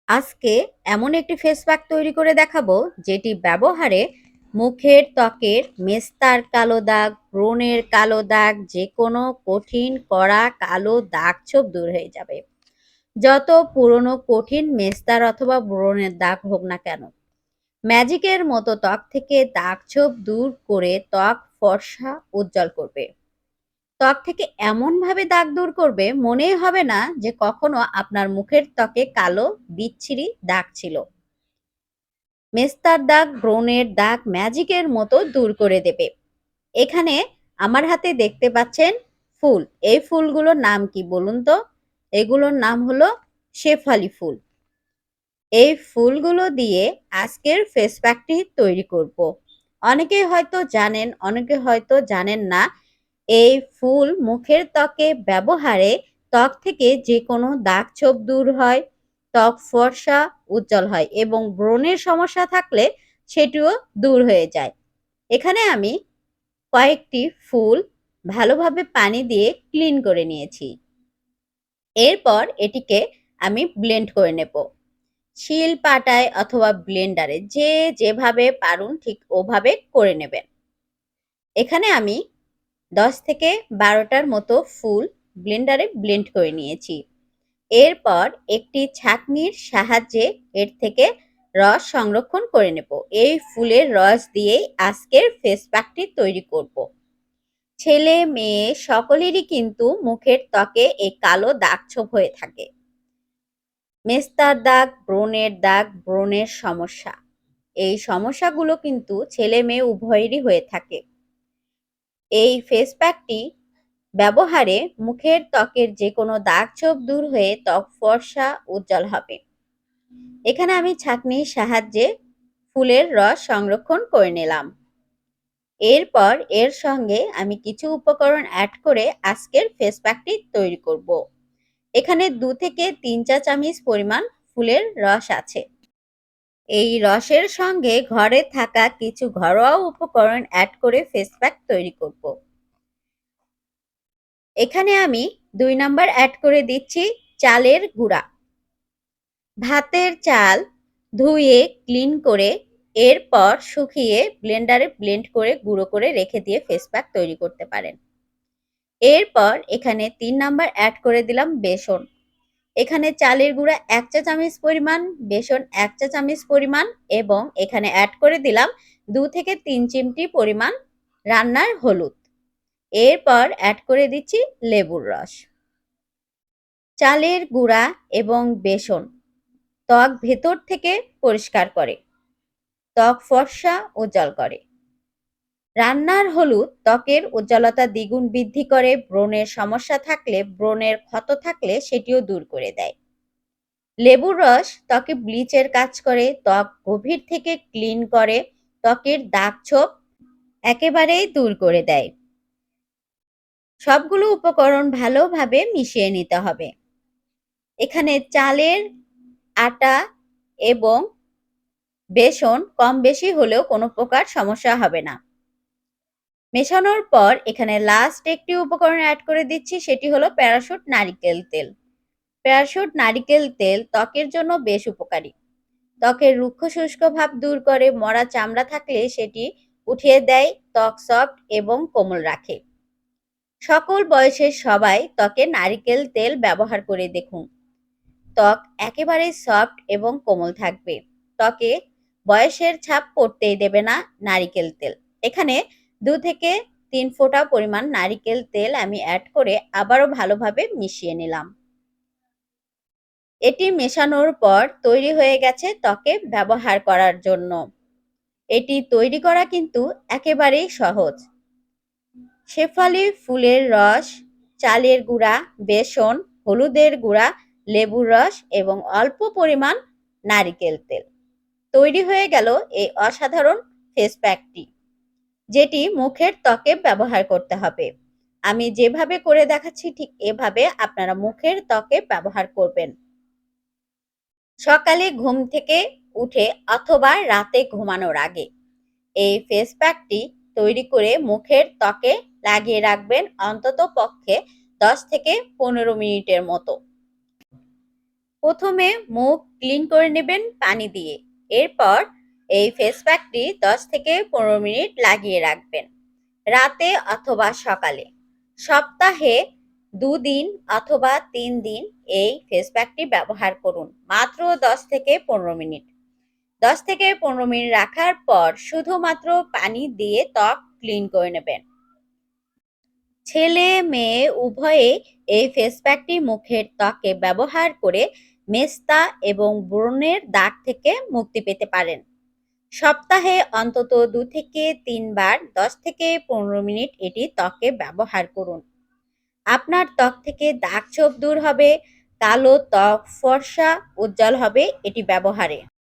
আজকে এমন একটি ফেস প্যাক তৈরি করে দেখাবো যেটি ব্যবহারে মুখের ত্বকের মেস্তার কালো দাগ, ব্রণের কালো দাগ, যে কোনো কঠিন কড়া কালো দাগ ছোপ দূর হয়ে যাবে। যত পুরনো কঠিন মেস্তার অথবা ব্রণের দাগ হোক না কেন, ম্যাজিকের মতো ত্বক থেকে দাগ ছোপ দূর করে ত্বক ফর্সা উজ্জ্বল করবে। ত্বক থেকে এমনভাবে দাগ দূর করবে মনেই হবে না যে কখনো আপনার মুখের ত্বকে কালো বিচ্ছিরি দাগ ছিল। মেস্তার দাগ, ব্রণের দাগ ম্যাজিকের মতো দূর করে দেবে। এখানে আমার হাতে দেখতে পাচ্ছেন ফুল। এই ফুলগুলোর নাম কি বলুন তো? এগুলোর নাম হলো শেফালি ফুল। এই ফুলগুলো দিয়ে আজকের ফেস প্যাকটি তৈরি করব। অনেকেই হয়তো জানেন, অনেকে হয়তো জানেন না। এই ফুল মুখের ত্বকে ব্যবহারে ত্বক থেকে যে কোনো দাগ ছোপ দূর হয়, ত্বক ফর্সা উজ্জ্বল হয় এবং ব্রণের সমস্যা থাকলে সেটিও দূর হয়ে যায়। এখানে আমি কয়েকটি ফুল ভালোভাবে পানি দিয়ে ক্লিন করে নিয়েছি। এরপর এটিকে আমি ব্লেন্ড করে নেব। শিল পাটায় অথবা ব্লেন্ডারে যে যেভাবে পারুন ঠিক ওভাবে করে নেবেন। এখানে আমি 10 থেকে 12টার মতো ফুল ব্লেন্ডারে ব্লেন্ড করে নিয়েছি। এরপর একটি ছাঁকনির সাহায্যে এর থেকে রস সংরক্ষণ করে নেব। এই ফুলের রস দিয়েই আজকের ফেস প্যাকটি তৈরি করব। ছেলে মেয়ে সকলেরই কিন্তু মুখের ত্বকে এই কালো দাগ ছোপ হয়ে থাকে। মেস্তার দাগ, ব্রণের দাগ, ব্রণের সমস্যা, এই সমস্যাগুলো কিন্তু ছেলে মেয়ে উভয়েরই হয়ে থাকে। এই ফেস প্যাকটি ব্যবহারে মুখের ত্বকের যে কোনো দাগ ছোপ দূর হয়ে ত্বক ফর্সা উজ্জ্বল হবে। এখানে আমি ছাঁকনির সাহায্যে ফুলের রস সংরক্ষণ করে নিলাম। এরপর এর সঙ্গে আমি কিছু উপকরণ অ্যাড করে আজকের ফেস প্যাকটি তৈরি করব। এখানে 2 থেকে 3 চা চামচ পরিমাণ ফুলের রস আছে। এই রসের সঙ্গে ঘরে থাকা কিছু ঘরোয়া উপকরণ অ্যাড করে ফেস প্যাক তৈরি করব। এখানে আমি 2 নাম্বার অ্যাড করে দিচ্ছি চালের গুঁড়া। ভাতের চাল ধুয়ে ক্লিন করে এরপর শুকিয়ে ব্লেন্ডারে ব্লেন্ড করে গুঁড়ো করে রেখে দিয়ে ফেস প্যাক তৈরি করতে পারেন। এরপর এখানে 3 নাম্বার অ্যাড করে দিলাম বেসন। এখানে চালের গুঁড়া 1 চা চামচ পরিমাণ, বেসন 1 চা চামচ পরিমাণ এবং এখানে অ্যাড করে দিলাম 2 থেকে 3 চিমটি পরিমাণ রান্নার হলুদ। এরপর অ্যাড করে দিচ্ছি লেবুর রস। চালের গুঁড়া এবং বেসন ত্বক ভেতর থেকে পরিষ্কার করে, ত্বক ফর্সা উজ্জ্বল করে। রান্নার হলুদ ত্বকের উজ্জ্বলতা দ্বিগুণ বৃদ্ধি করে, ব্রণের সমস্যা থাকলে, ব্রণের ক্ষত থাকলে সেটিও দূর করে দেয়। লেবুর রস ত্বকে ব্লিচের কাজ করে, ত্বক গভীর থেকে ক্লিন করে, ত্বকের দাগ ছোপ একেবারেই দূর করে দেয়। সবগুলো উপকরণ ভালোভাবে মিশিয়ে নিতে হবে। এখানে চালের আটা এবং বেসন কম বেশি হলেও কোনো প্রকার সমস্যা হবে না। মেশানোর পর এখানে লাস্ট একটি উপকরণ অ্যাড করে দিচ্ছি, সেটি হলো প্যারাশুট নারিকেল তেল। প্যারাশুট নারিকেল তেল ত্বকের জন্য বেশ উপকারী। ত্বকের রুক্ষ শুষ্ক ভাব দূর করে, মরা চামড়া থাকলে সেটি উঠিয়ে দেয়, ত্বক সফট এবং কোমল রাখে। সকল বয়সের সবাই ত্বকে নারিকেল তেল ব্যবহার করে দেখুন, ত্বক একেবারে সফট এবং কোমল থাকবে। ত্বকে বয়সের ছাপ পড়তেই দেবে না নারিকেল তেল। এখানে 2 থেকে 3 ফোঁটা পরিমাণ নারিকেল তেল আমি অ্যাড করে আবারও ভালোভাবে মিশিয়ে নিলাম। এটি মেশানোর পর তৈরি হয়ে গেছে ত্বকে ব্যবহার করার জন্য। এটি তৈরি করা কিন্তু একেবারেই সহজ। শেফালি ফুলের রস, চালের গুঁড়া, বেসন, হলুদের গুঁড়া, লেবুর রস এবং অল্প পরিমাণ নারিকেল তেল। তৈরি হয়ে গেল এই অসাধারণ ফেস প্যাকটি, যেটি মুখের ত্বকে ব্যবহার করতে হবে। আমি যেভাবে করে দেখাচ্ছি ঠিক এভাবে আপনারা মুখের ত্বকে ব্যবহার করবেন। সকালে ঘুম থেকে উঠে অথবা রাতে ঘুমানোর আগে এই ফেস প্যাকটি তৈরি করে মুখের ত্বকে লাগিয়ে রাখবেন অন্তত পক্ষে 10 থেকে 15 মিনিটের মতো। প্রথমে মুখ ক্লিন করে নেবেন পানি দিয়ে। এরপর এই ফেস প্যাকটি 10 থেকে 15 মিনিট লাগিয়ে রাখবেন, রাতে অথবা সকালে। সপ্তাহে 2 দিন অথবা 3 দিন এই ফেস প্যাকটি ব্যবহার করুন, মাত্র 10 থেকে 15 মিনিট। 10 থেকে 15 মিনিট রাখার পর শুধুমাত্র পানি দিয়ে ত্বক ক্লিন করে নেবেন। ছেলে মেয়ে উভয়ে এই ফেস প্যাকটি মুখের ত্বকে ব্যবহার করে মেস্তা এবং ব্রণের দাগ থেকে মুক্তি পেতে পারেন। সপ্তাহে অন্তত 2 থেকে 3 বার 10 থেকে 15 মিনিট এটি ত্বকে ব্যবহার করুন। আপনার ত্বক থেকে দাগ ছোপ দূর হবে, কালো ত্বক ফর্সা উজ্জ্বল হবে এটি ব্যবহারে।